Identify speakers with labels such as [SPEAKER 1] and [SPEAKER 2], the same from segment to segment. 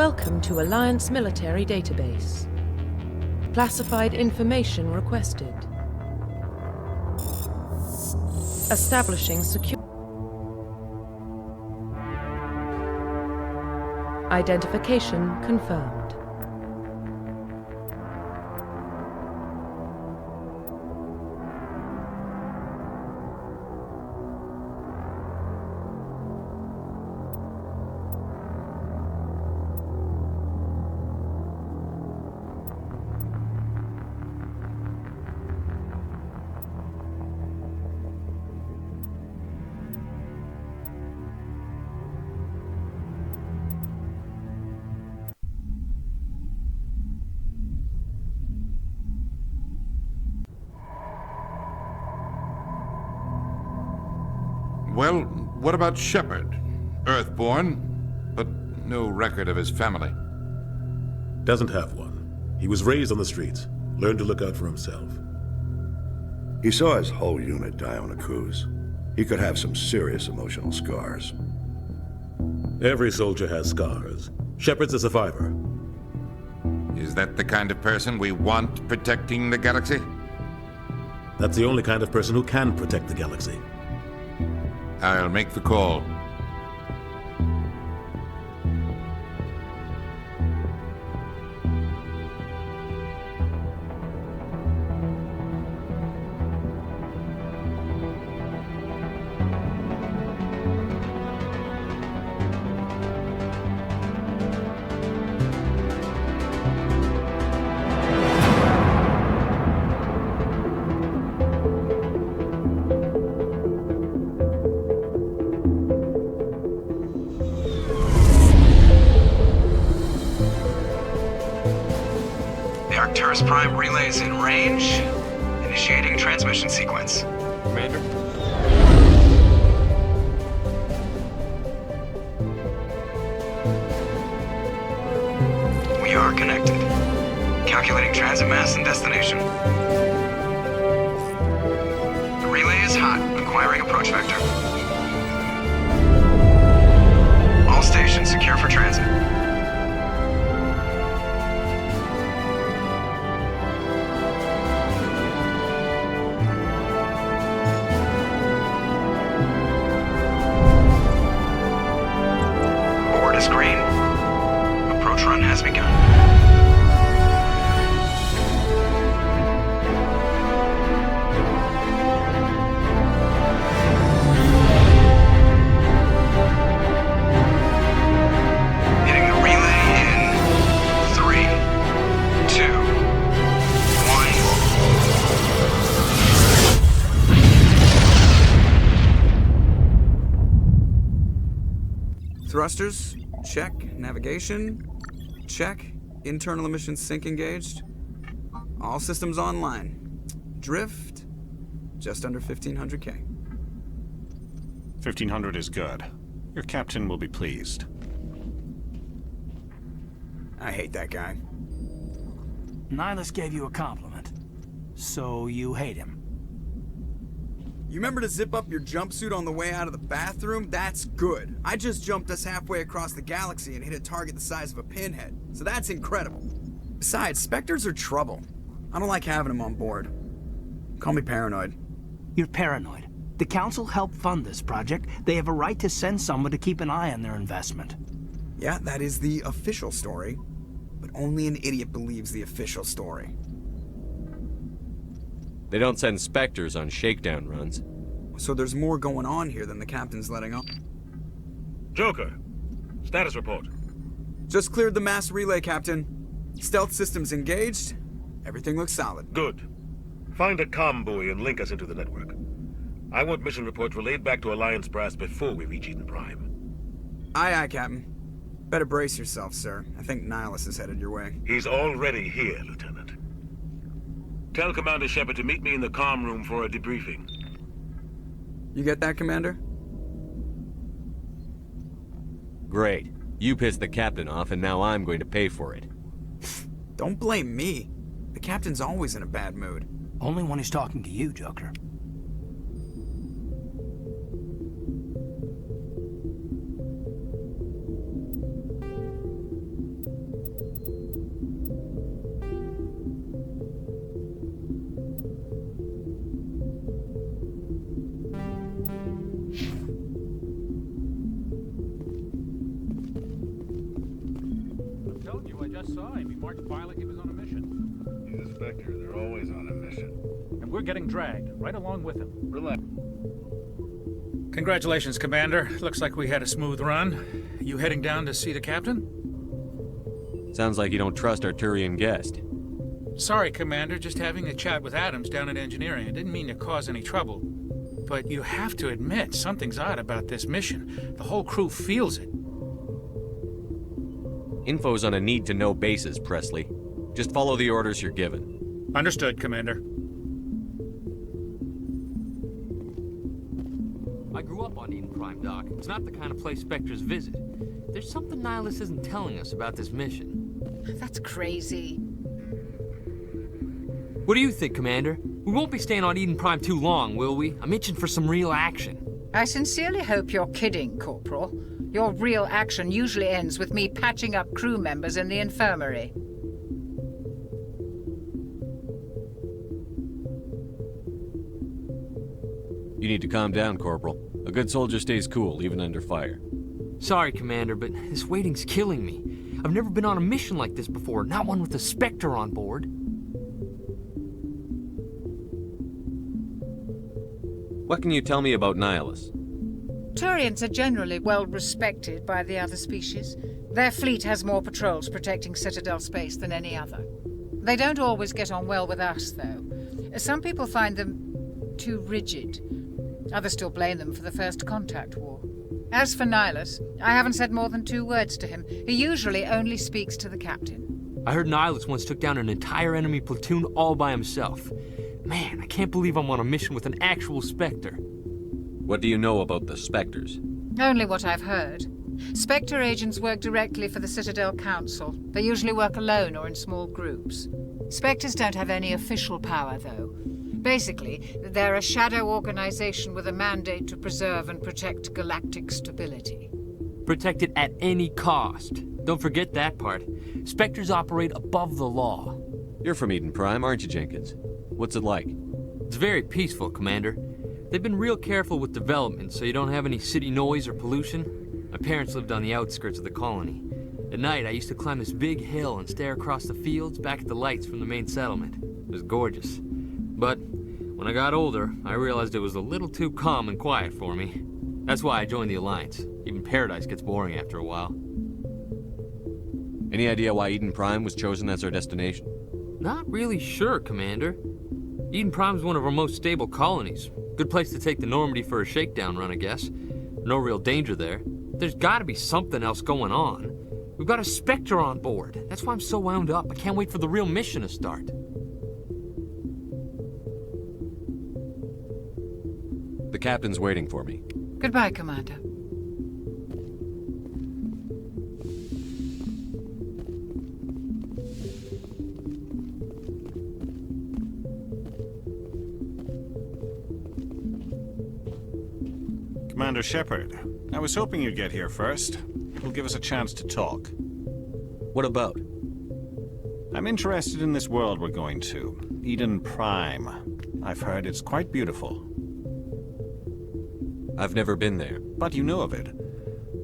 [SPEAKER 1] Welcome to Alliance Military Database. Classified information requested. Establishing secure. Identification confirmed.
[SPEAKER 2] Well, what about Shepard? Earthborn, but no record of his family.
[SPEAKER 3] Doesn't have one. He was raised on the streets, learned to look out for himself.
[SPEAKER 4] He saw his whole unit die on a cruise. He could have some serious emotional scars.
[SPEAKER 3] Every soldier has scars. Shepard's a survivor.
[SPEAKER 2] Is that the kind of person we want protecting the galaxy?
[SPEAKER 3] That's the only kind of person who can protect the galaxy.
[SPEAKER 2] I'll make the call.
[SPEAKER 5] Prime relays in range. Initiating transmission sequence.
[SPEAKER 6] Commander?
[SPEAKER 5] We are connected. Calculating transit mass and destination. The relay is hot. Acquiring approach vector. All stations secure for transit. Screen. Approach run has begun. Hitting the relay in 3, 2, 1. Thrusters. Check. Navigation. Check. Internal emission sync engaged. All systems online. Drift. Just under 1500K.
[SPEAKER 6] 1500 is good. Your captain will be pleased.
[SPEAKER 5] I hate that guy.
[SPEAKER 7] Nihilus gave you a compliment. So you hate him.
[SPEAKER 5] You remember to zip up your jumpsuit on the way out of the bathroom? That's good. I just jumped us halfway across the galaxy and hit a target the size of a pinhead. So that's incredible. Besides, Spectres are trouble. I don't like having them on board. Call me paranoid.
[SPEAKER 7] You're paranoid. The Council helped fund this project. They have a right to send someone to keep an eye on their investment.
[SPEAKER 5] Yeah, that is the official story. But only an idiot believes the official story.
[SPEAKER 8] They don't send Spectres on shakedown runs.
[SPEAKER 5] So there's more going on here than the captain's letting on.
[SPEAKER 9] Joker, status report.
[SPEAKER 5] Just cleared the mass relay, Captain. Stealth systems engaged. Everything looks solid.
[SPEAKER 9] Good. Find a comm buoy and link us into the network. I want mission reports relayed back to Alliance Brass before we reach Eden Prime.
[SPEAKER 5] Aye, aye, Captain. Better brace yourself, sir. I think Nihilus is headed your way.
[SPEAKER 9] He's already here, Lieutenant. Tell Commander Shepard to meet me in the comm room for a debriefing.
[SPEAKER 5] You get that, Commander?
[SPEAKER 8] Great. You pissed the captain off, and now I'm going to pay for it.
[SPEAKER 5] Don't blame me. The captain's always in a bad mood.
[SPEAKER 7] Only when he's talking to you, Joker.
[SPEAKER 10] marked by like he was on a mission.
[SPEAKER 9] He's a Spectre. They're always on a mission.
[SPEAKER 10] And we're getting dragged right along with him.
[SPEAKER 9] Relax.
[SPEAKER 10] Congratulations, Commander. Looks like we had a smooth run. You heading down to see the captain?
[SPEAKER 8] Sounds like you don't trust our Turian guest.
[SPEAKER 10] Sorry, Commander. Just having a chat with Adams down at engineering. I didn't mean to cause any trouble. But you have to admit, something's odd about this mission. The whole crew feels it.
[SPEAKER 8] Info's on a need-to-know basis, Presley. Just follow the orders you're given.
[SPEAKER 10] Understood, Commander.
[SPEAKER 11] I grew up on Eden Prime, Doc. It's not the kind of place Spectres visit. There's something Nihilus isn't telling us about this mission.
[SPEAKER 12] That's crazy.
[SPEAKER 11] What do you think, Commander? We won't be staying on Eden Prime too long, will we? I'm itching for some real action.
[SPEAKER 12] I sincerely hope you're kidding, Corporal. Your real action usually ends with me patching up crew members in the infirmary.
[SPEAKER 8] You need to calm down, Corporal. A good soldier stays cool, even under fire.
[SPEAKER 11] Sorry, Commander, but this waiting's killing me. I've never been on a mission like this before, not one with a Spectre on board.
[SPEAKER 8] What can you tell me about Nihilus?
[SPEAKER 12] Turians are generally well respected by the other species. Their fleet has more patrols protecting Citadel space than any other. They don't always get on well with us, though. Some people find them too rigid. Others still blame them for the First Contact War. As for Nihilus, I haven't said more than 2 words to him. He usually only speaks to the captain.
[SPEAKER 11] I heard Nihilus once took down an entire enemy platoon all by himself. Man, I can't believe I'm on a mission with an actual Spectre.
[SPEAKER 8] What do you know about the Spectres?
[SPEAKER 12] Only what I've heard. Spectre agents work directly for the Citadel Council. They usually work alone or in small groups. Spectres don't have any official power, though. Basically, they're a shadow organization with a mandate to preserve and protect galactic stability.
[SPEAKER 11] Protect it at any cost. Don't forget that part. Spectres operate above the law.
[SPEAKER 8] You're from Eden Prime, aren't you, Jenkins? What's it like?
[SPEAKER 11] It's very peaceful, Commander. They've been real careful with development, so you don't have any city noise or pollution. My parents lived on the outskirts of the colony. At night, I used to climb this big hill and stare across the fields back at the lights from the main settlement. It was gorgeous. But when I got older, I realized it was a little too calm and quiet for me. That's why I joined the Alliance. Even Paradise gets boring after a while.
[SPEAKER 8] Any idea why Eden Prime was chosen as our destination?
[SPEAKER 11] Not really sure, Commander. Eden Prime's one of our most stable colonies. Good place to take the Normandy for a shakedown run, I guess. No real danger there. There's gotta be something else going on. We've got a Spectre on board. That's why I'm so wound up. I can't wait for the real mission to start.
[SPEAKER 8] The captain's waiting for me.
[SPEAKER 12] Goodbye, Commander.
[SPEAKER 6] Commander Shepard, I was hoping you'd get here first. It'll give us a chance to talk.
[SPEAKER 8] What about?
[SPEAKER 6] I'm interested in this world we're going to, Eden Prime. I've heard it's quite beautiful.
[SPEAKER 8] I've never been there.
[SPEAKER 6] But you know of it.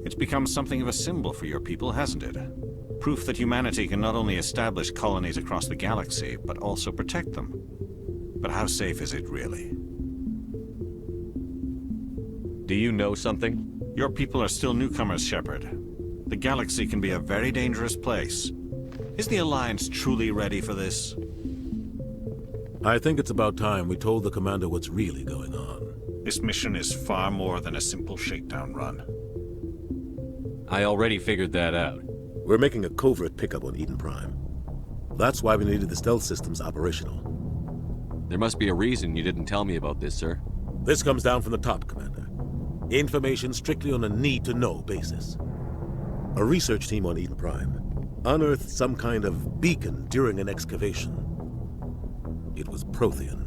[SPEAKER 6] It's become something of a symbol for your people, hasn't it? Proof that humanity can not only establish colonies across the galaxy, but also protect them. But how safe is it, really?
[SPEAKER 8] Do you know something?
[SPEAKER 6] Your people are still newcomers, Shepard. The galaxy can be a very dangerous place. Is the Alliance truly ready for this?
[SPEAKER 3] I think it's about time we told the Commander what's really going on.
[SPEAKER 6] This mission is far more than a simple shakedown run.
[SPEAKER 8] I already figured that out.
[SPEAKER 3] We're making a covert pickup on Eden Prime. That's why we needed the stealth systems operational.
[SPEAKER 8] There must be a reason you didn't tell me about this, sir.
[SPEAKER 3] This comes down from the top, Commander. Information strictly on a need-to-know basis. A research team on Eden Prime unearthed some kind of beacon during an excavation. It was Prothean.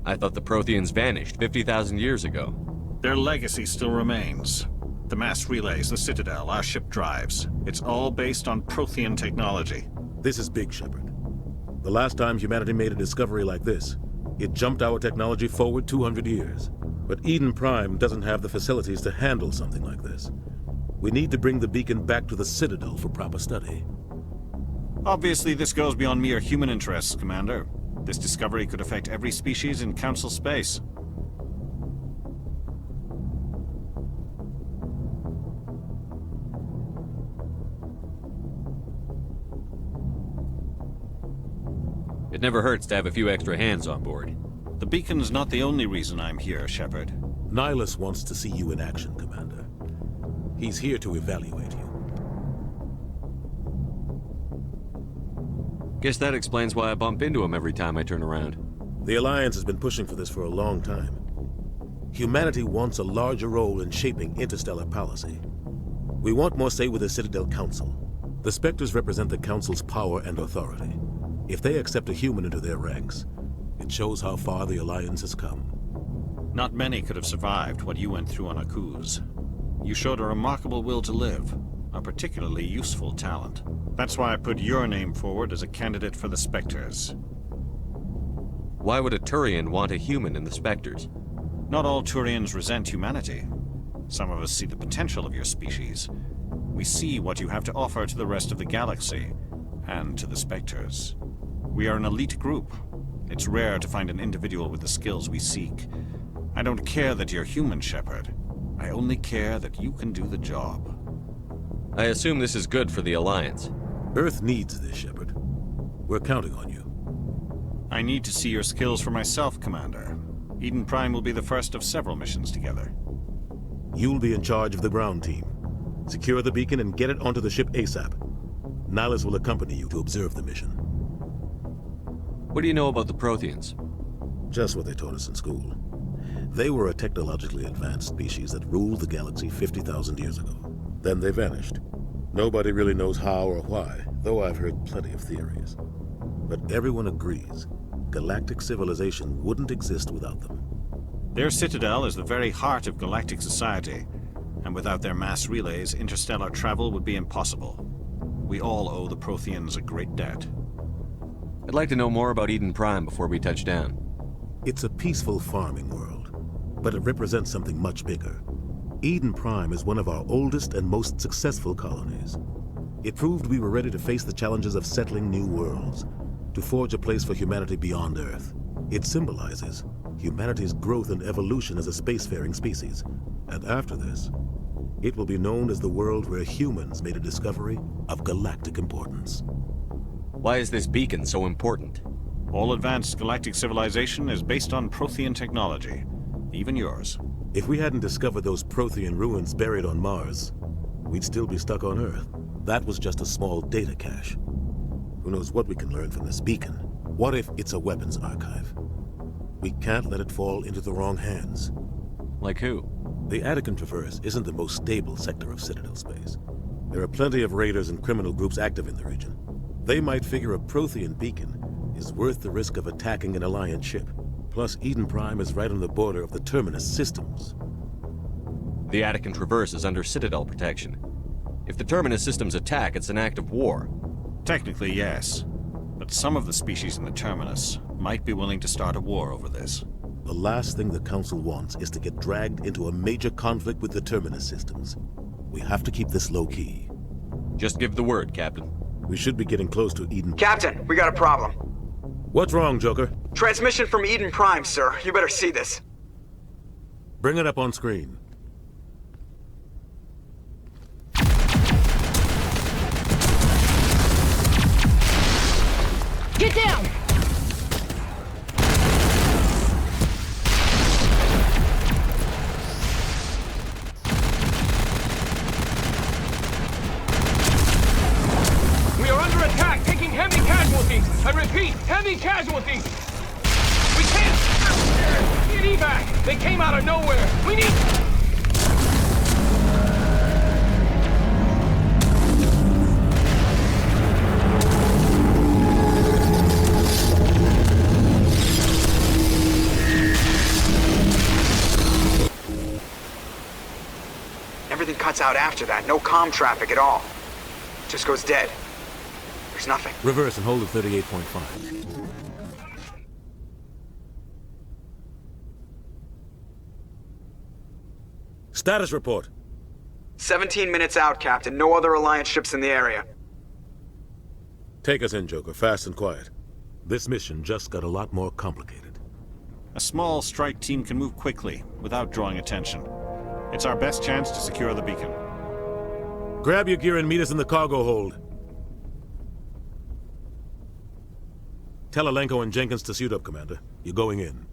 [SPEAKER 8] I thought the Protheans vanished 50,000 years ago.
[SPEAKER 6] Their legacy still remains. The mass relays, the Citadel, our ship drives. It's all based on Prothean technology.
[SPEAKER 3] This is big, Shepard. The last time humanity made a discovery like this, it jumped our technology forward 200 years. But Eden Prime doesn't have the facilities to handle something like this. We need to bring the beacon back to the Citadel for proper study.
[SPEAKER 6] Obviously, this goes beyond mere human interests, Commander. This discovery could affect every species in Council space.
[SPEAKER 8] It never hurts to have a few extra hands on board.
[SPEAKER 6] The beacon's not the only reason I'm here, Shepard.
[SPEAKER 3] Nihilus wants to see you in action, Commander. He's here to evaluate you.
[SPEAKER 8] Guess that explains why I bump into him every time I turn around.
[SPEAKER 3] The Alliance has been pushing for this for a long time. Humanity wants a larger role in shaping interstellar policy. We want more say with the Citadel Council. The Spectres represent the Council's power and authority. If they accept a human into their ranks, it shows how far the Alliance has come.
[SPEAKER 6] Not many could have survived what you went through on Akuz. You showed a remarkable will to live, a particularly useful talent. That's why I put your name forward as a candidate for the Spectres.
[SPEAKER 8] Why would a Turian want a human in the Spectres?
[SPEAKER 6] Not all Turians resent humanity. Some of us see the potential of your species. We see what you have to offer to the rest of the galaxy, and to the Spectres. We are an elite group. It's rare to find an individual with the skills we seek. I don't care that you're human, Shepard. I only care that you can do the job.
[SPEAKER 8] I assume this is good for the Alliance.
[SPEAKER 3] Earth needs this, Shepard. We're counting on you.
[SPEAKER 6] I need to see your skills for myself, Commander. Eden Prime will be the first of several missions together.
[SPEAKER 3] You'll be in charge of the ground team. Secure the beacon and get it onto the ship ASAP. Nihilus will accompany you to observe the mission.
[SPEAKER 8] What do you know about the Protheans?
[SPEAKER 3] Just what they taught us in school. They were a technologically advanced species that ruled the galaxy 50,000 years ago. Then they vanished. Nobody really knows how or why, though I've heard plenty of theories. But everyone agrees, galactic civilization wouldn't exist without them.
[SPEAKER 6] Their citadel is the very heart of galactic society, and without their mass relays, interstellar travel would be impossible. We all owe the Protheans a great debt.
[SPEAKER 8] I'd like to know more about Eden Prime before we touch down.
[SPEAKER 3] It's a peaceful farming world, but it represents something much bigger. Eden Prime is one of our oldest and most successful colonies. It proved we were ready to face the challenges of settling new worlds, to forge a place for humanity beyond Earth. It symbolizes humanity's growth and evolution as a spacefaring species. And after this, it will be known as the world where humans made a discovery of galactic importance.
[SPEAKER 8] Why is this beacon so important?
[SPEAKER 6] All advanced galactic civilization is based on Prothean technology, even yours.
[SPEAKER 3] If we hadn't discovered those Prothean ruins buried on Mars, we'd still be stuck on Earth. That was just a small data cache. Who knows what we can learn from this beacon? What if it's a weapons archive? We can't let it fall into the wrong hands.
[SPEAKER 8] Like who?
[SPEAKER 3] The Attican Traverse isn't the most stable sector of Citadel space. There are plenty of raiders and criminal groups active in the region. They might figure a Prothean beacon is worth the risk of attacking an Alliance ship. Plus, Eden Prime is right on the border of the Terminus systems.
[SPEAKER 8] The Attican Traverse is under Citadel protection. If the Terminus systems attack, it's an act of war.
[SPEAKER 6] Technically, yes. But some of the species in the Terminus might be willing to start a war over this.
[SPEAKER 3] The last thing the Council wants is to get dragged into a major conflict with the Terminus systems. We have to keep this low-key.
[SPEAKER 8] Just give the word, Captain.
[SPEAKER 3] We should be getting close to Eden.
[SPEAKER 5] Captain, we got a problem.
[SPEAKER 3] What's wrong, Joker?
[SPEAKER 5] Transmission from Eden Prime, sir. You better see this.
[SPEAKER 3] Bring it up on screen.
[SPEAKER 12] Get down!
[SPEAKER 13] We are under attack, taking heavy casualties. I repeat, heavy casualties. We can't get evac. They came out of nowhere. We need...
[SPEAKER 5] Everything cuts out after that. No comm traffic at all. Just goes dead. There's nothing.
[SPEAKER 3] Reverse and hold at 38.5. Status report.
[SPEAKER 5] 17 minutes out, Captain. No other Alliance ships in the area.
[SPEAKER 3] Take us in, Joker, fast and quiet. This mission just got a lot more complicated.
[SPEAKER 6] A small strike team can move quickly, without drawing attention. It's our best chance to secure the beacon.
[SPEAKER 3] Grab your gear and meet us in the cargo hold. Tell Alenko and Jenkins to suit up, Commander. You're going in.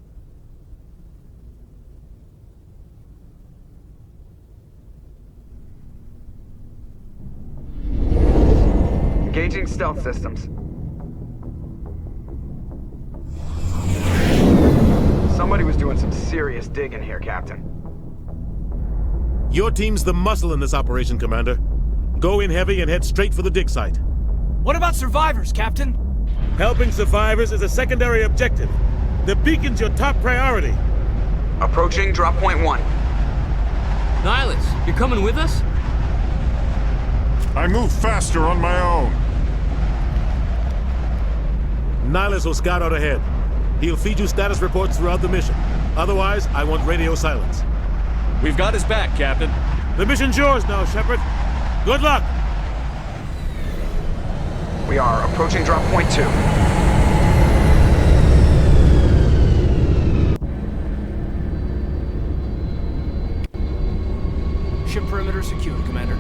[SPEAKER 5] Engaging stealth systems. Somebody was doing some serious digging here, Captain.
[SPEAKER 3] Your team's the muscle in this operation, Commander. Go in heavy and head straight for the dig site.
[SPEAKER 7] What about survivors, Captain?
[SPEAKER 3] Helping survivors is a secondary objective. The beacon's your top priority.
[SPEAKER 5] Approaching drop point 1.
[SPEAKER 11] Nihilus, you're coming with us?
[SPEAKER 2] I move faster on my own.
[SPEAKER 3] Nihilus will scout out ahead. He'll feed you status reports throughout the mission. Otherwise, I want radio silence.
[SPEAKER 8] We've got his back, Captain.
[SPEAKER 3] The mission's yours now, Shepard. Good luck!
[SPEAKER 5] We are approaching drop point 2.
[SPEAKER 7] Ship perimeter secured, Commander.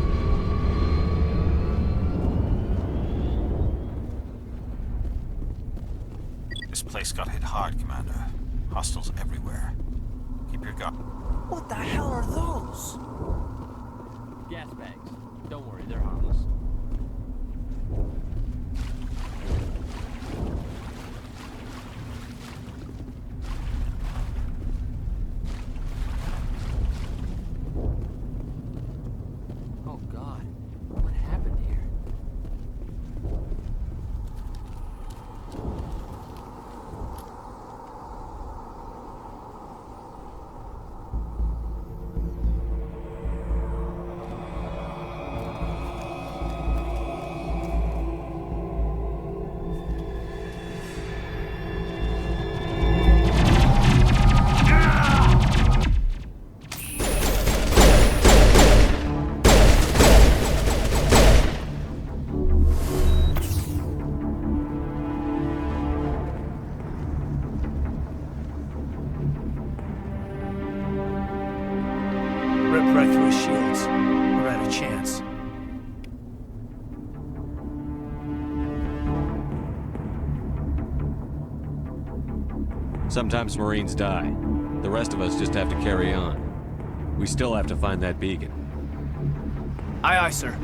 [SPEAKER 6] This place got hit hard, Commander. Hostiles everywhere. Keep your gun.
[SPEAKER 7] What the hell are those?
[SPEAKER 11] Gas bags. Don't worry, they're harmless. Oh God, what happened here?
[SPEAKER 7] Ripped right through his shields. We're out of chance.
[SPEAKER 8] Sometimes Marines die. The rest of us just have to carry on. We still have to find that beacon.
[SPEAKER 7] Aye, aye, sir.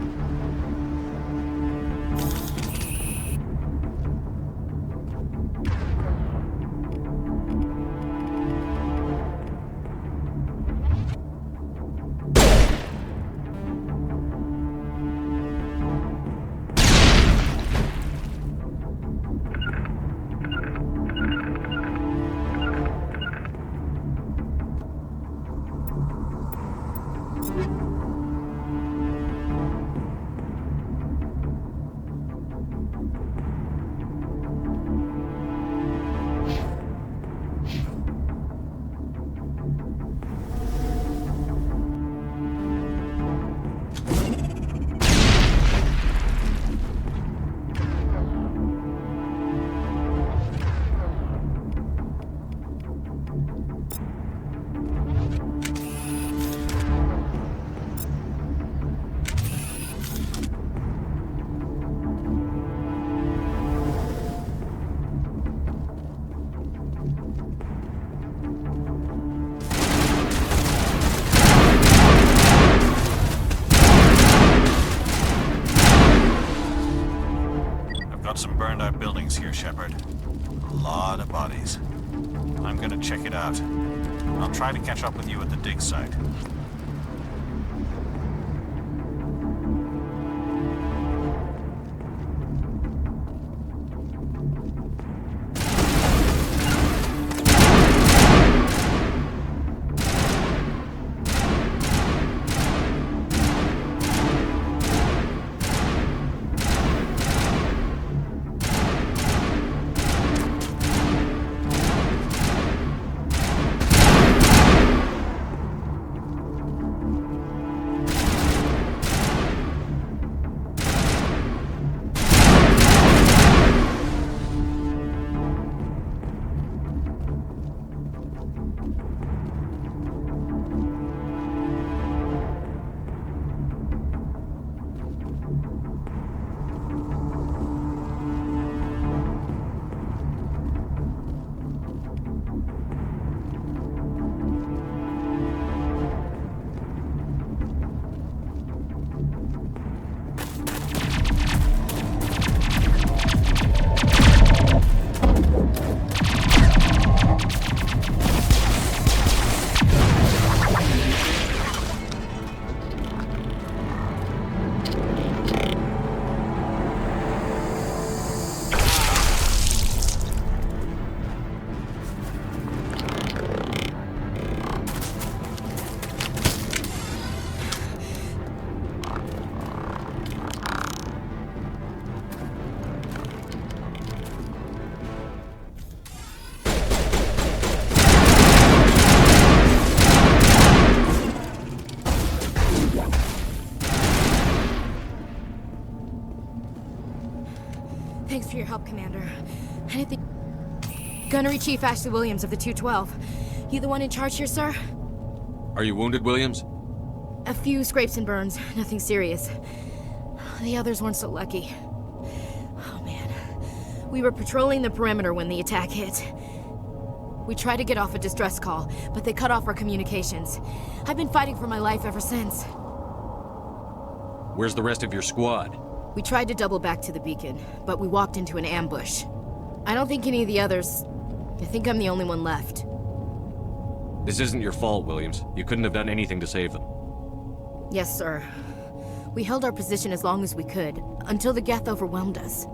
[SPEAKER 6] Some burned out buildings here, Shepard. A lot of bodies. I'm gonna check it out. I'll try to catch up with you at the dig site.
[SPEAKER 14] Thanks for your help, Commander. Anything... Gunnery Chief Ashley Williams of the 212. You the one in charge here, sir?
[SPEAKER 8] Are you wounded, Williams?
[SPEAKER 14] A few scrapes and burns. Nothing serious. The others weren't so lucky. Oh, man. We were patrolling the perimeter when the attack hit. We tried to get off a distress call, but they cut off our communications. I've been fighting for my life ever since.
[SPEAKER 8] Where's the rest of your squad?
[SPEAKER 14] We tried to double back to the beacon, but we walked into an ambush. I don't think any of the others... I think I'm the only one left.
[SPEAKER 8] This isn't your fault, Williams. You couldn't have done anything to save them.
[SPEAKER 14] Yes, sir. We held our position as long as we could, until the Geth overwhelmed us.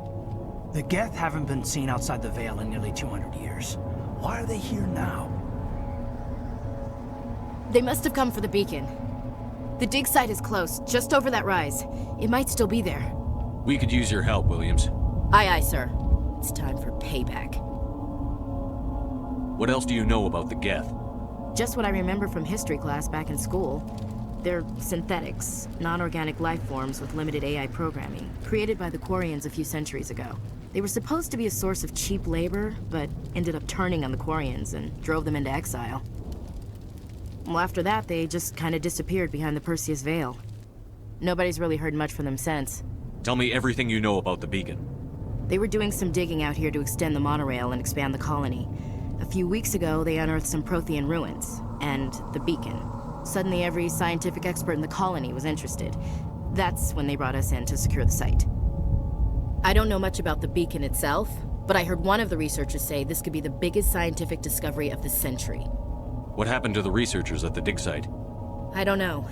[SPEAKER 7] The Geth haven't been seen outside the Veil in nearly 200 years. Why are they here now?
[SPEAKER 14] They must have come for the beacon. The dig site is close, just over that rise. It might still be there.
[SPEAKER 8] We could use your help, Williams.
[SPEAKER 14] Aye, aye, sir. It's time for payback.
[SPEAKER 8] What else do you know about the Geth?
[SPEAKER 14] Just what I remember from history class back in school. They're synthetics, non-organic life forms with limited AI programming, created by the Quarians a few centuries ago. They were supposed to be a source of cheap labor, but ended up turning on the Quarians and drove them into exile. Well, after that, they just kind of disappeared behind the Perseus Veil. Nobody's really heard much from them since.
[SPEAKER 8] Tell me everything you know about the beacon.
[SPEAKER 14] They were doing some digging out here to extend the monorail and expand the colony. A few weeks ago, they unearthed some Prothean ruins, and the beacon. Suddenly, every scientific expert in the colony was interested. That's when they brought us in to secure the site. I don't know much about the beacon itself, but I heard one of the researchers say this could be the biggest scientific discovery of the century.
[SPEAKER 8] What happened to the researchers at the dig site?
[SPEAKER 14] I don't know.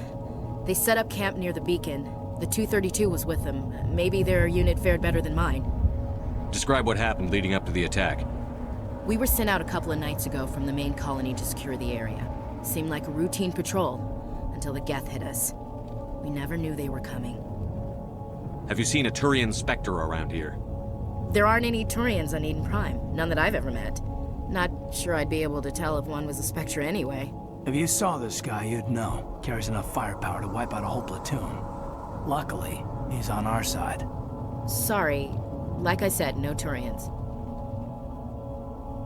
[SPEAKER 14] They set up camp near the beacon. The 232 was with them. Maybe their unit fared better than mine.
[SPEAKER 8] Describe what happened leading up to the attack.
[SPEAKER 14] We were sent out a couple of nights ago from the main colony to secure the area. Seemed like a routine patrol, until the Geth hit us. We never knew they were coming.
[SPEAKER 8] Have you seen a Turian Spectre around here?
[SPEAKER 14] There aren't any Turians on Eden Prime. None that I've ever met. Not sure I'd be able to tell if one was a Spectre anyway.
[SPEAKER 7] If you saw this guy, you'd know. Carries enough firepower to wipe out a whole platoon. Luckily, he's on our side.
[SPEAKER 14] Sorry. Like I said, no Turians.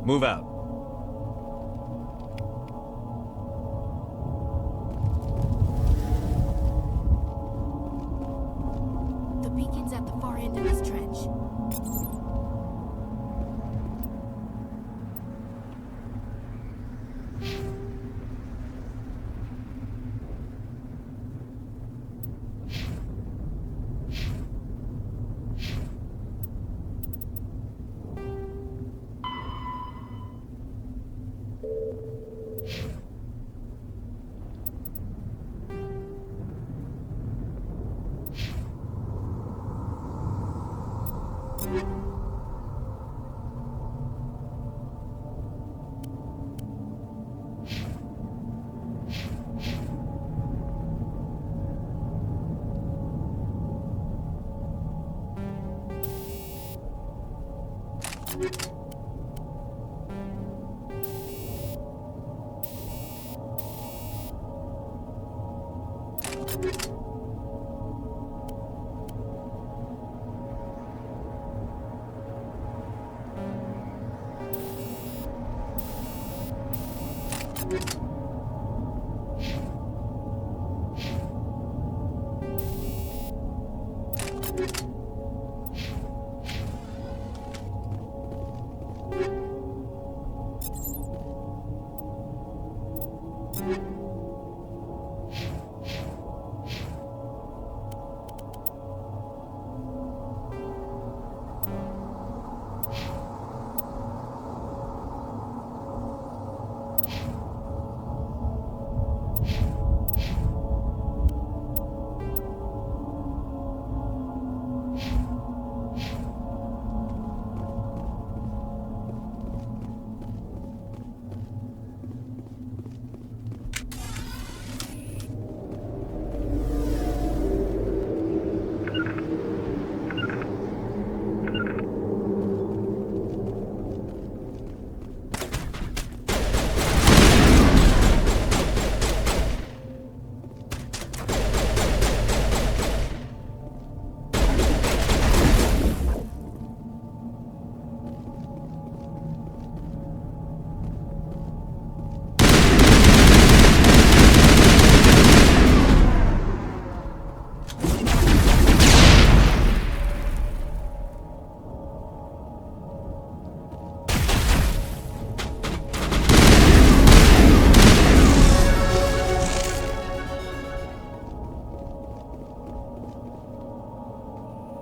[SPEAKER 8] Move out.
[SPEAKER 14] The beacon's at the far end of this trench.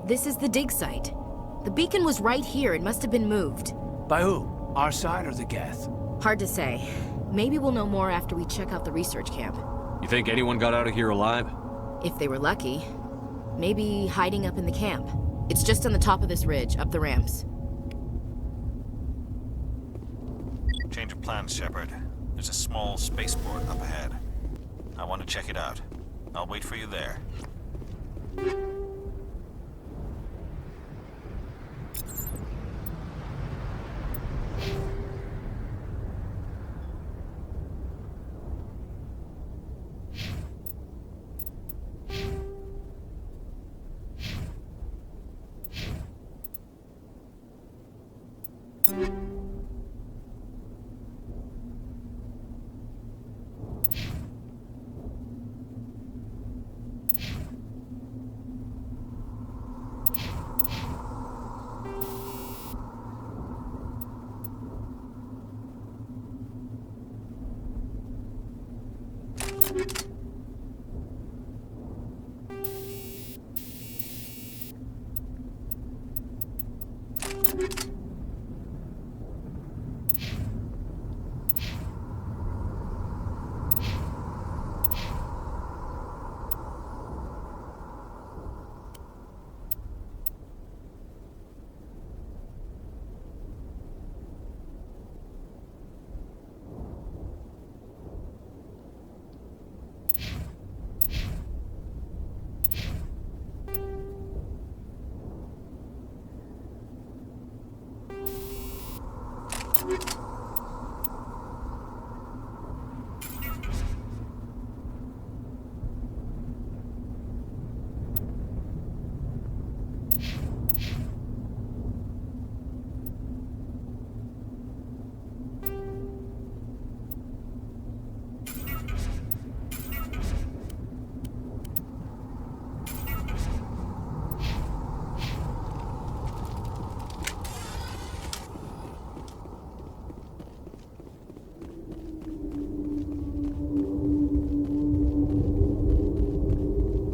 [SPEAKER 14] This is the dig site. The beacon was right here. It must have been moved.
[SPEAKER 7] By who? Our side or the Geth?
[SPEAKER 14] Hard to say. Maybe we'll know more after we check out the research camp.
[SPEAKER 8] You think anyone got out of here alive?
[SPEAKER 14] If they were lucky. Maybe hiding up in the camp. It's just on the top of this ridge, up the ramps.
[SPEAKER 6] Change of plans, Shepard. There's a small spaceport up ahead. I want to check it out. I'll wait for you there.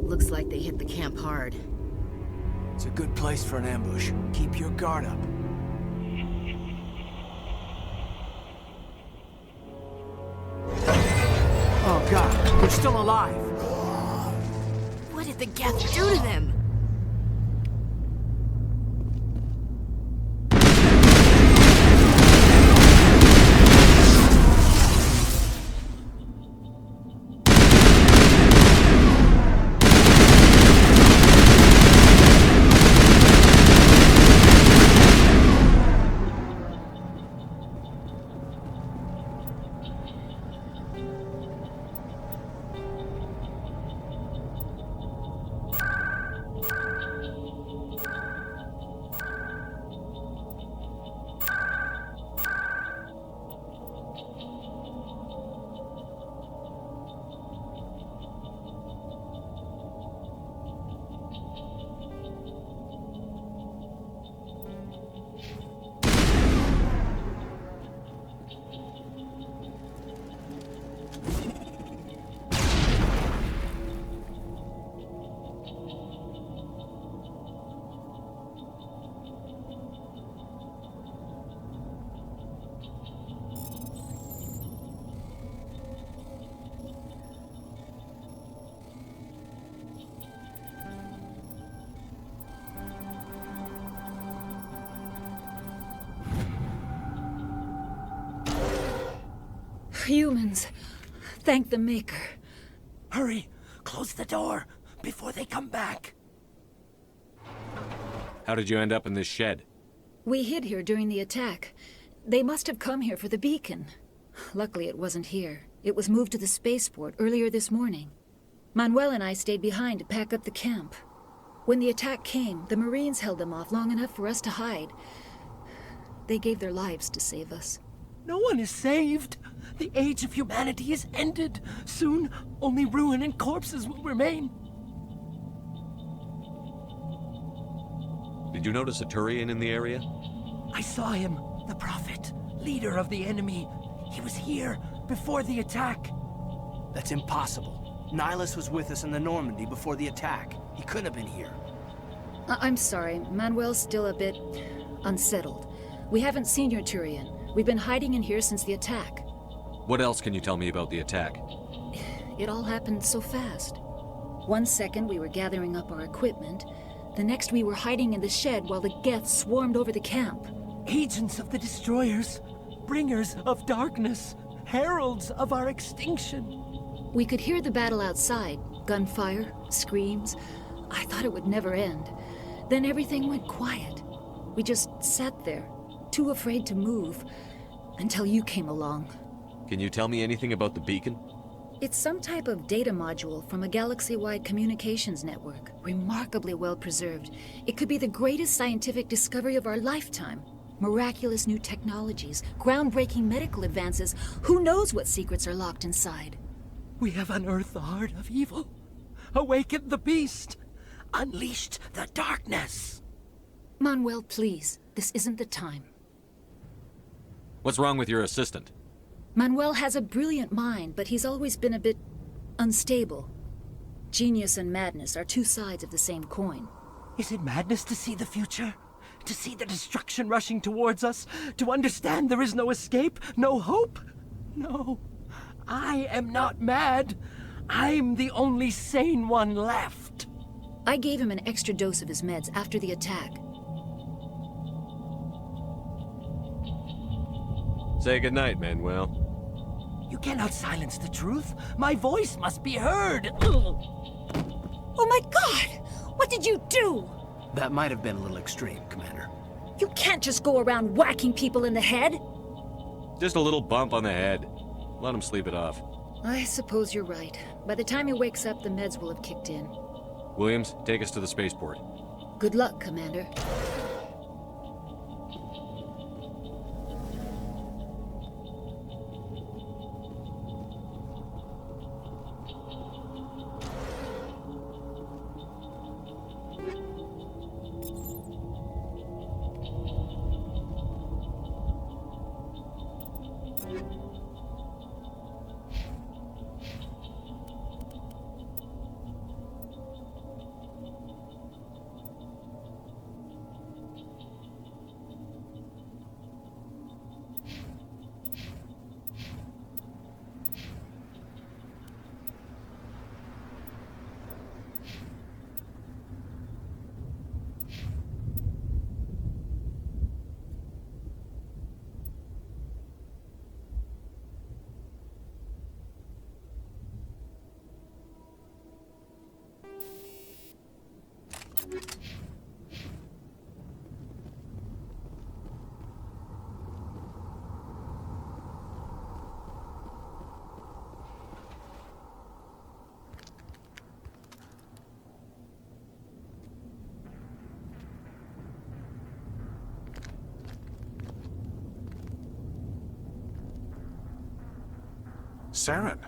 [SPEAKER 14] Looks like they hit the camp hard.
[SPEAKER 7] It's a good place for an ambush. Keep your guard up. Oh god, they're still alive!
[SPEAKER 14] What did the Geth do to them?
[SPEAKER 15] Humans. Thank the Maker.
[SPEAKER 7] Hurry! Close the door before they come back.
[SPEAKER 8] How did you end up in this shed?
[SPEAKER 15] We hid here during the attack. They must have come here for the beacon. Luckily it wasn't here. It was moved to the spaceport earlier this morning. Manuel and I stayed behind to pack up the camp. When the attack came, the Marines held them off long enough for us to hide. They gave their lives to save us.
[SPEAKER 7] No one is saved. The age of humanity is ended. Soon, only ruin and corpses will remain.
[SPEAKER 8] Did you notice a Turian in the area?
[SPEAKER 7] I saw him, the Prophet, leader of the enemy. He was here before the attack. That's impossible. Nihilus was with us in the Normandy before the attack. He couldn't have been here.
[SPEAKER 15] I'm sorry. Manuel's still a bit unsettled. We haven't seen your Turian. We've been hiding in here since the attack.
[SPEAKER 8] What else can you tell me about the attack?
[SPEAKER 15] It all happened so fast. 1 second we were gathering up our equipment. The next we were hiding in the shed while the Geth swarmed over the camp.
[SPEAKER 7] Agents of the Destroyers, bringers of darkness, heralds of our extinction.
[SPEAKER 15] We could hear the battle outside. Gunfire, screams. I thought it would never end. Then everything went quiet. We just sat there, too afraid to move, until you came along.
[SPEAKER 8] Can you tell me anything about the beacon?
[SPEAKER 15] It's some type of data module from a galaxy-wide communications network. Remarkably well preserved. It could be the greatest scientific discovery of our lifetime. Miraculous new technologies, groundbreaking medical advances. Who knows what secrets are locked inside?
[SPEAKER 7] We have unearthed the heart of evil, awakened the beast, unleashed the darkness.
[SPEAKER 15] Manuel, please. This isn't the time.
[SPEAKER 8] What's wrong with your assistant?
[SPEAKER 15] Manuel has a brilliant mind, but he's always been a bit unstable. Genius and madness are two sides of the same coin.
[SPEAKER 7] Is it madness to see the future? To see the destruction rushing towards us? To understand there is no escape? No hope? No. I am not mad. I'm the only sane one left.
[SPEAKER 15] I gave him an extra dose of his meds after the attack.
[SPEAKER 8] Say goodnight, Manuel.
[SPEAKER 7] You cannot silence the truth. My voice must be heard.
[SPEAKER 15] Oh my God! What did you do?
[SPEAKER 16] That might have been a little extreme, Commander.
[SPEAKER 15] You can't just go around whacking people in the head.
[SPEAKER 8] Just a little bump on the head. Let him sleep it off.
[SPEAKER 15] I suppose you're right. By the time he wakes up, the meds will have kicked in.
[SPEAKER 8] Williams, take us to the spaceport.
[SPEAKER 15] Good luck, Commander.
[SPEAKER 6] Saren.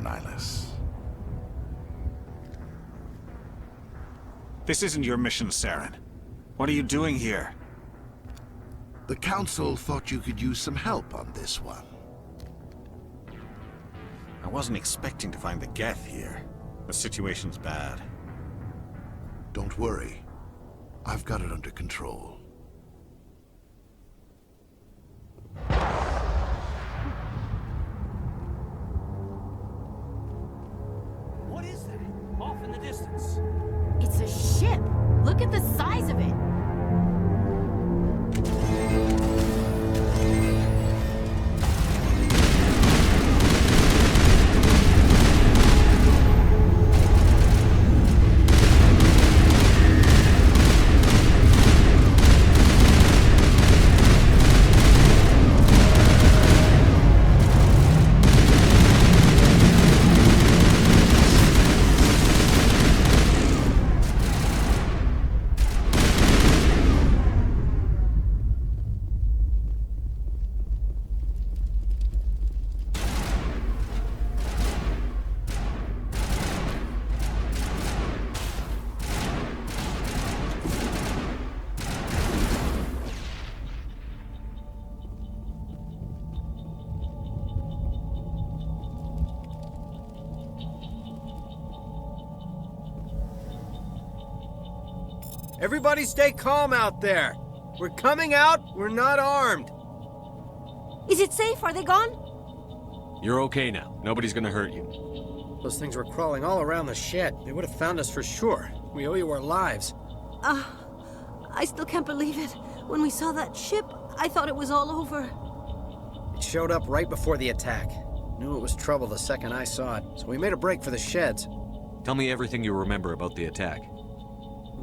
[SPEAKER 17] Nihilus.
[SPEAKER 6] This isn't your mission, Saren. What are you doing here?
[SPEAKER 17] The Council thought you could use some help on this one.
[SPEAKER 6] I wasn't expecting to find the Geth here. The situation's bad.
[SPEAKER 17] Don't worry. I've got it under control.
[SPEAKER 7] What is that? Off in the distance.
[SPEAKER 14] It's a ship. Look at the size of it.
[SPEAKER 16] Everybody stay calm out there. We're coming out, we're not armed.
[SPEAKER 18] Is it safe? Are they gone?
[SPEAKER 8] You're okay now. Nobody's gonna hurt you.
[SPEAKER 16] Those things were crawling all around the shed. They would have found us for sure. We owe you our lives.
[SPEAKER 18] I still can't believe it. When we saw that ship, I thought it was all over.
[SPEAKER 16] It showed up right before the attack. Knew it was trouble the second I saw it, so we made a break for the sheds.
[SPEAKER 8] Tell me everything you remember about the attack.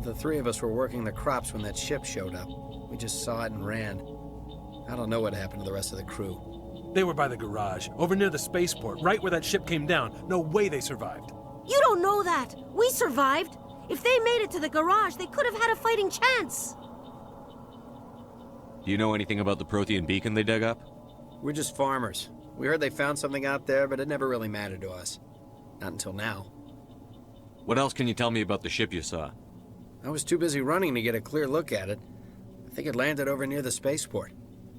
[SPEAKER 16] The three of us were working the crops when that ship showed up. We just saw it and ran. I don't know what happened to the rest of the crew.
[SPEAKER 7] They were by the garage, over near the spaceport, right where that ship came down. No way they survived.
[SPEAKER 18] You don't know that. We survived. If they made it to the garage, they could have had a fighting chance.
[SPEAKER 8] Do you know anything about the Prothean beacon they dug up?
[SPEAKER 16] We're just farmers. We heard they found something out there, but it never really mattered to us. Not until now.
[SPEAKER 8] What else can you tell me about the ship you saw?
[SPEAKER 16] I was too busy running to get a clear look at it. I think it landed over near the spaceport.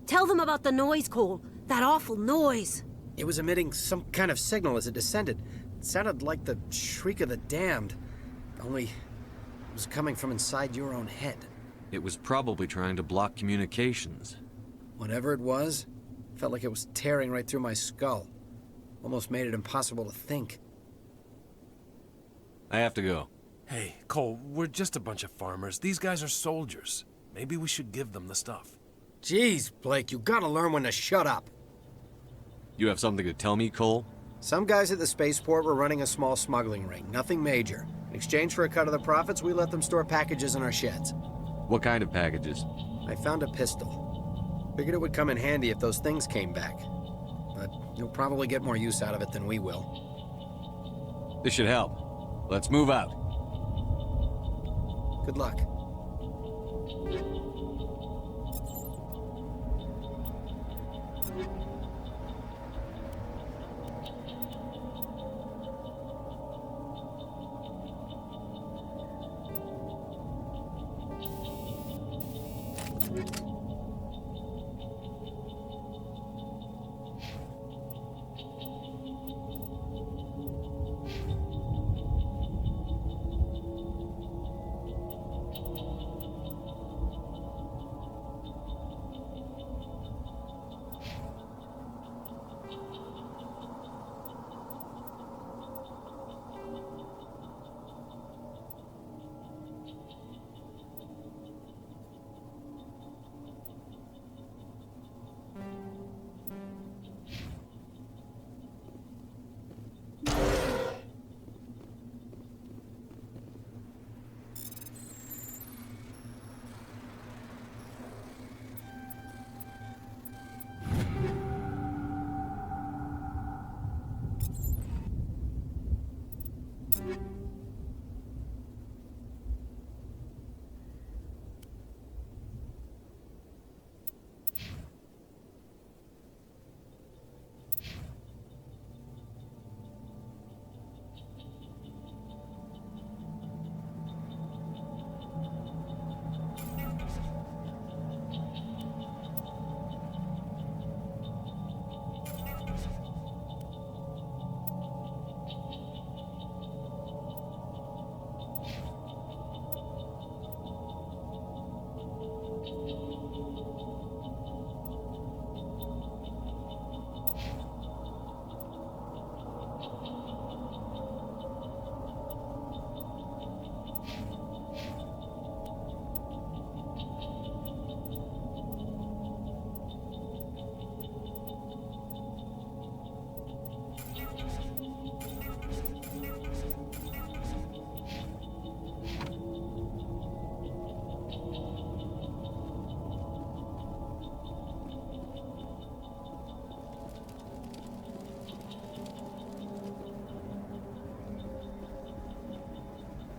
[SPEAKER 18] Tell them about the noise, Cole. That awful noise.
[SPEAKER 16] It was emitting some kind of signal as it descended. It sounded like the shriek of the damned. Only, it was coming from inside your own head.
[SPEAKER 8] It was probably trying to block communications.
[SPEAKER 16] Whatever it was, felt like it was tearing right through my skull. Almost made it impossible to think.
[SPEAKER 8] I have to go.
[SPEAKER 7] Hey, Cole, we're just a bunch of farmers. These guys are soldiers. Maybe we should give them the stuff.
[SPEAKER 16] Jeez, Blake, you gotta learn when to shut up.
[SPEAKER 8] You have something to tell me, Cole?
[SPEAKER 16] Some guys at the spaceport were running a small smuggling ring, nothing major. In exchange for a cut of the profits, we let them store packages in our sheds.
[SPEAKER 8] What kind of packages?
[SPEAKER 16] I found a pistol. Figured it would come in handy if those things came back. But you'll probably get more use out of it than we will.
[SPEAKER 8] This should help. Let's move out.
[SPEAKER 16] Good luck.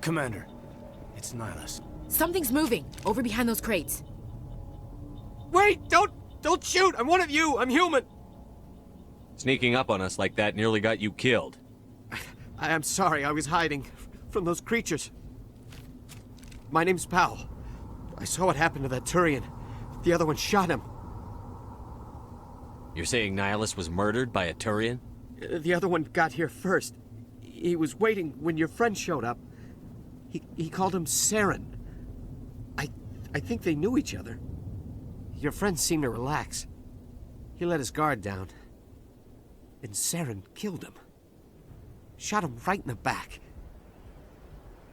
[SPEAKER 16] Commander, it's Nihilus.
[SPEAKER 14] Something's moving, over behind those crates.
[SPEAKER 7] Wait! Don't shoot! I'm one of you! I'm human!
[SPEAKER 8] Sneaking up on us like that nearly got you killed.
[SPEAKER 7] I'm sorry, I was hiding from those creatures. My name's Powell. I saw what happened to that Turian. The other one shot him.
[SPEAKER 8] You're saying Nihilus was murdered by a Turian?
[SPEAKER 7] The other one got here first. He was waiting when your friend showed up. He called him Saren.
[SPEAKER 19] I think they knew each other. Your friend seemed to relax. He let his guard down. And Saren killed him. Shot him right in the back.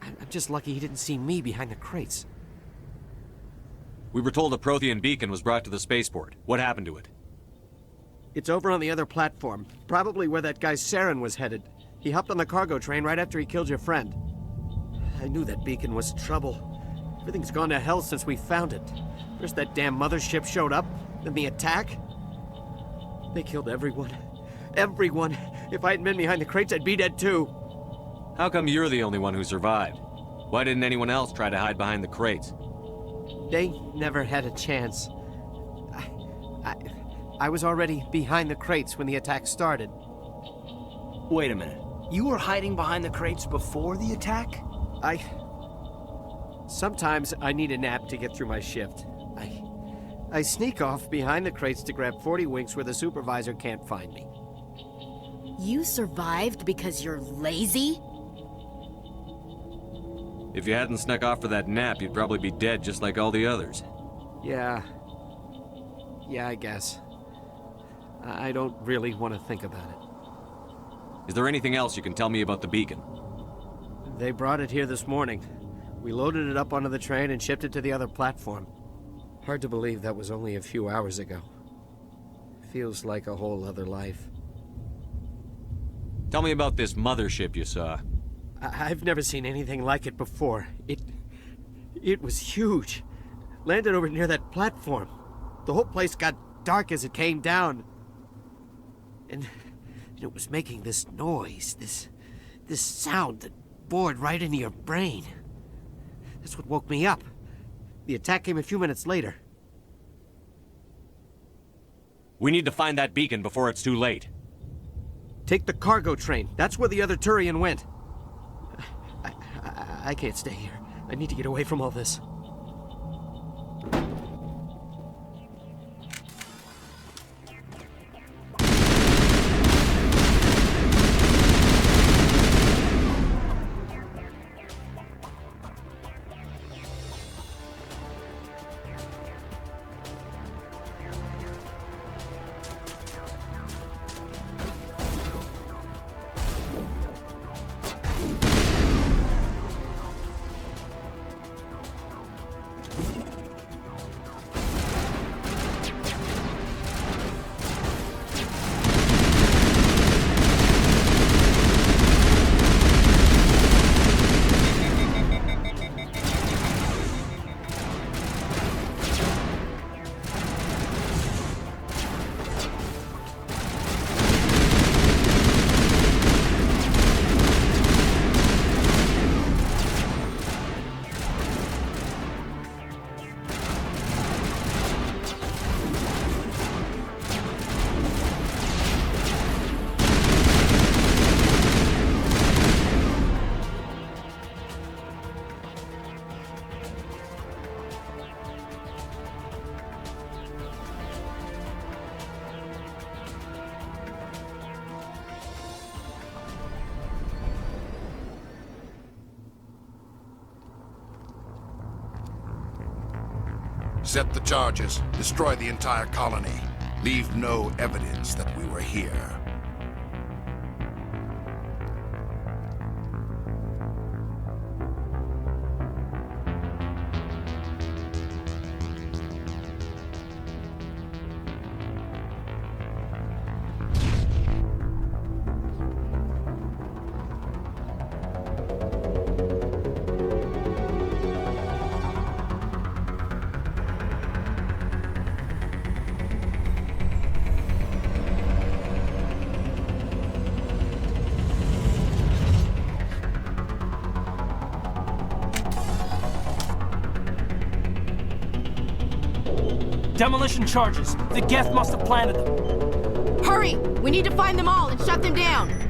[SPEAKER 19] I'm just lucky he didn't see me behind the crates.
[SPEAKER 8] We were told a Prothean beacon was brought to the spaceport. What happened to it?
[SPEAKER 19] It's over on the other platform. Probably where that guy Saren was headed. He hopped on the cargo train right after he killed your friend. I knew that beacon was trouble. Everything's gone to hell since we found it. First that damn mothership showed up, then the attack. They killed everyone. Everyone. If I hadn't been behind the crates, I'd be dead too.
[SPEAKER 8] How come you're the only one who survived? Why didn't anyone else try to hide behind the crates?
[SPEAKER 19] They never had a chance. I was already behind the crates when the attack started.
[SPEAKER 7] Wait a minute. You were hiding behind the crates before the attack?
[SPEAKER 19] Sometimes I need a nap to get through my shift. I sneak off behind the crates to grab 40 winks where the supervisor can't find me.
[SPEAKER 14] You survived because you're lazy?
[SPEAKER 8] If you hadn't snuck off for that nap, you'd probably be dead just like all the others.
[SPEAKER 19] Yeah, I guess. I don't really want to think about it.
[SPEAKER 8] Is there anything else you can tell me about the beacon?
[SPEAKER 19] They brought it here this morning. We loaded it up onto the train and shipped it to the other platform. Hard to believe that was only a few hours ago. Feels like a whole other life.
[SPEAKER 8] Tell me about this mothership you saw.
[SPEAKER 19] I've never seen anything like it before. It was huge. Landed over near that platform. The whole place got dark as it came down. And it was making this noise, this sound that bored right into your brain. That's what woke me up. The attack came a few minutes later.
[SPEAKER 8] We need to find that beacon before it's too late.
[SPEAKER 19] Take the cargo train. That's where the other Turian went. I can't stay here. I need to get away from all this.
[SPEAKER 17] Set the charges. Destroy the entire colony. Leave no evidence that we were here.
[SPEAKER 7] Demolition charges. The Geth must have planted them.
[SPEAKER 18] Hurry! We need to find them all and shut them down!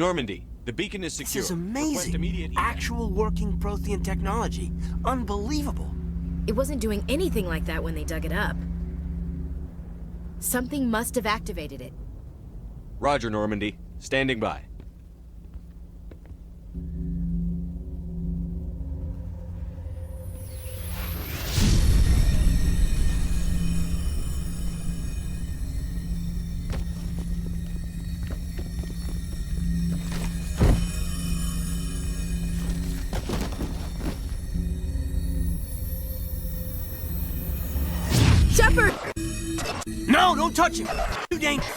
[SPEAKER 8] Normandy, the beacon is
[SPEAKER 7] This
[SPEAKER 8] secure.
[SPEAKER 7] is
[SPEAKER 8] Request
[SPEAKER 7] amazing.
[SPEAKER 8] immediate evac.
[SPEAKER 7] Actual working Prothean technology. Unbelievable.
[SPEAKER 14] It wasn't doing anything like that when they dug it up. Something must have activated it.
[SPEAKER 8] Roger, Normandy. Standing by.
[SPEAKER 14] Shepard!
[SPEAKER 7] No, don't touch him! Too dangerous!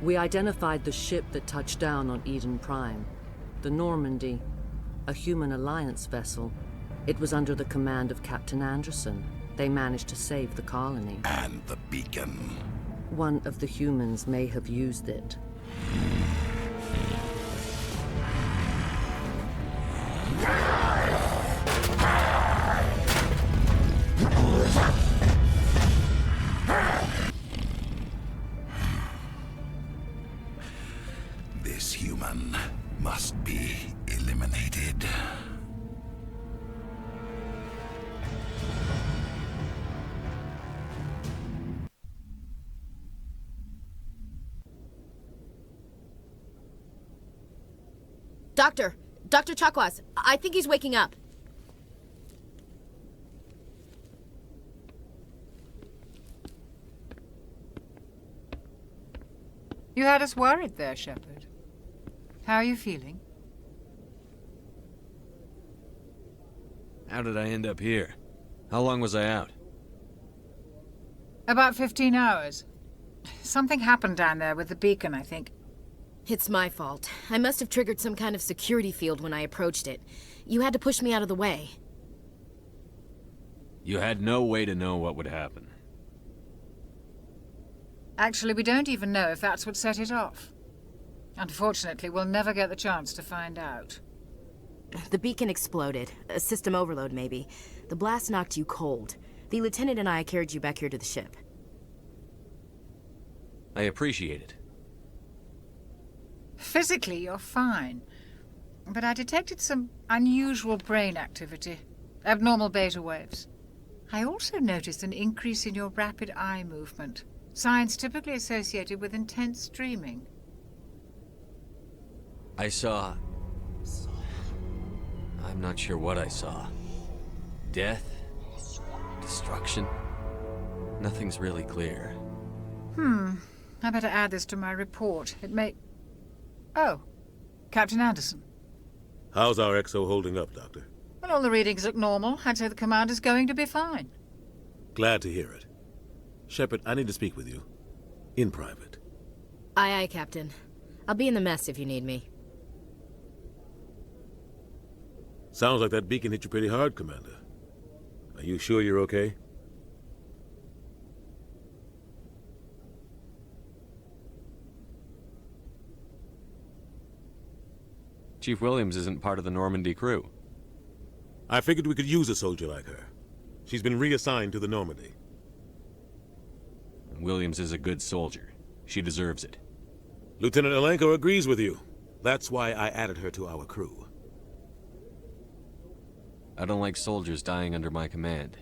[SPEAKER 1] We identified the ship that touched down on Eden Prime. The Normandy, a human alliance vessel. It was under the command of Captain Anderson. They managed to save the colony.
[SPEAKER 17] And the beacon.
[SPEAKER 1] One of the humans may have used it.
[SPEAKER 17] This human must be eliminated.
[SPEAKER 14] Dr. Chakwas, I think he's waking up.
[SPEAKER 12] You had us worried there, Shepard. How are you feeling?
[SPEAKER 8] How did I end up here? How long was I out?
[SPEAKER 12] About 15 hours. Something happened down there with the beacon, I think.
[SPEAKER 14] It's my fault. I must have triggered some kind of security field when I approached it. You had to push me out of the way.
[SPEAKER 8] You had no way to know what would happen.
[SPEAKER 12] Actually, we don't even know if that's what set it off. Unfortunately, we'll never get the chance to find out.
[SPEAKER 14] The beacon exploded. A system overload, maybe. The blast knocked you cold. The lieutenant and I carried you back here to the ship.
[SPEAKER 8] I appreciate it.
[SPEAKER 12] Physically, you're fine. But I detected some unusual brain activity. Abnormal beta waves. I also noticed an increase in your rapid eye movement. Signs typically associated with intense dreaming.
[SPEAKER 8] I saw... I'm not sure what I saw. Death? Destruction? Nothing's really clear.
[SPEAKER 12] I better add this to my report. It may... Oh, Captain Anderson.
[SPEAKER 3] How's our exo holding up, Doctor?
[SPEAKER 12] Well, all the readings look normal. I'd say the commander's going to be fine.
[SPEAKER 3] Glad to hear it. Shepard, I need to speak with you. In private.
[SPEAKER 14] Aye, Captain. I'll be in the mess if you need me.
[SPEAKER 3] Sounds like that beacon hit you pretty hard, Commander. Are you sure you're okay?
[SPEAKER 8] Chief Williams isn't part of the Normandy crew.
[SPEAKER 3] I figured we could use a soldier like her. She's been reassigned to the Normandy.
[SPEAKER 8] Williams is a good soldier. She deserves it.
[SPEAKER 3] Lieutenant Alenko agrees with you. That's why I added her to our crew.
[SPEAKER 8] I don't like soldiers dying under my command.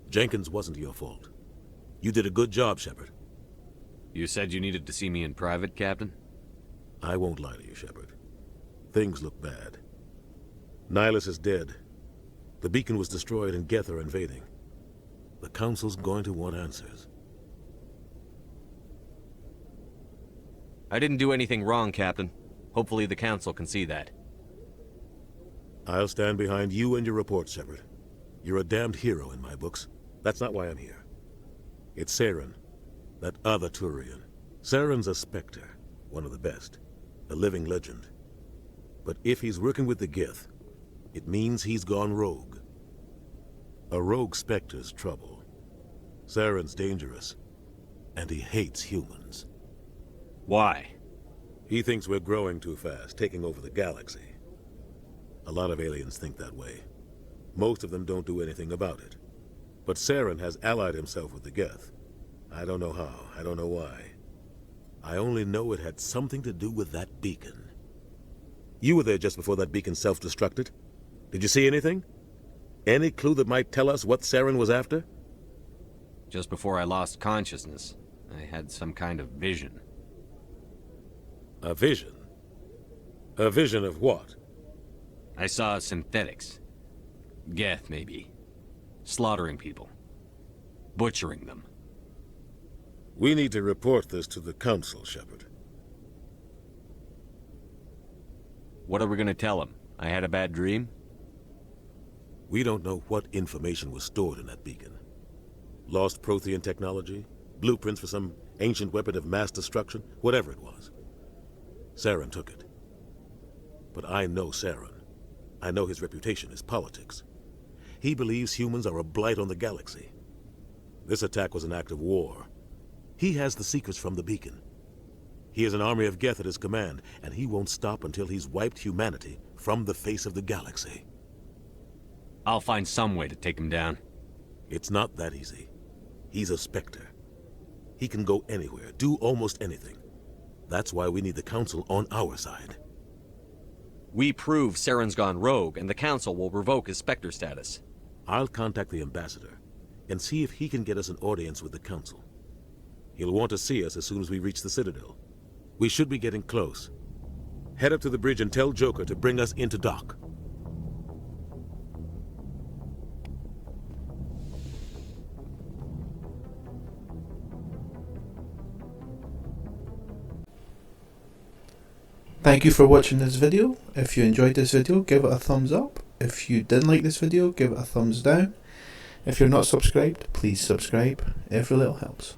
[SPEAKER 3] Jenkins wasn't your fault. You did a good job, Shepard.
[SPEAKER 8] You said you needed to see me in private, Captain?
[SPEAKER 3] I won't lie to you, Shepard. Things look bad. Nihilus is dead. The beacon was destroyed and Geth are invading. The Council's going to want answers.
[SPEAKER 8] I didn't do anything wrong, Captain. Hopefully the Council can see that.
[SPEAKER 3] I'll stand behind you and your report, Shepard. You're a damned hero in my books. That's not why I'm here. It's Saren, that other Turian. Saren's a Spectre, one of the best, a living legend. But if he's working with the Geth, it means he's gone rogue. A rogue Spectre's trouble. Saren's dangerous, and he hates humans.
[SPEAKER 8] Why?
[SPEAKER 3] He thinks we're growing too fast, taking over the galaxy. A lot of aliens think that way. Most of them don't do anything about it. But Saren has allied himself with the Geth. I don't know how, I don't know why. I only know it had something to do with that beacon. You were there just before that beacon self-destructed. Did you see anything? Any clue that might tell us what Saren was after?
[SPEAKER 8] Just before I lost consciousness, I had some kind of vision.
[SPEAKER 3] A vision? A vision of what?
[SPEAKER 8] I saw synthetics. Geth, maybe. Slaughtering people. Butchering them.
[SPEAKER 3] We need to report this to the Council, Shepard.
[SPEAKER 8] What are we gonna tell him? I had a bad dream?
[SPEAKER 3] We don't know what information was stored in that beacon. Lost Prothean technology? Blueprints for some ancient weapon of mass destruction? Whatever it was. Saren took it. But I know Saren. I know his reputation is politics. He believes humans are a blight on the galaxy. This attack was an act of war. He has the secrets from the beacon. He has an army of Geth at his command, and he won't stop until he's wiped humanity from the face of the galaxy.
[SPEAKER 8] I'll find some way to take him down.
[SPEAKER 3] It's not that easy. He's a Spectre. He can go anywhere, do almost anything. That's why we need the Council on our side.
[SPEAKER 8] We prove Saren's gone rogue, and the Council will revoke his Spectre status.
[SPEAKER 3] I'll contact the Ambassador and see if he can get us an audience with the Council. He'll want to see us as soon as we reach the Citadel. We should be getting close. Head up to the bridge and tell Joker to bring us into dock.
[SPEAKER 20] Thank you for watching this video. If you enjoyed this video, give it a thumbs up. If you didn't like this video, give it a thumbs down. If you're not subscribed, please subscribe. Every little helps.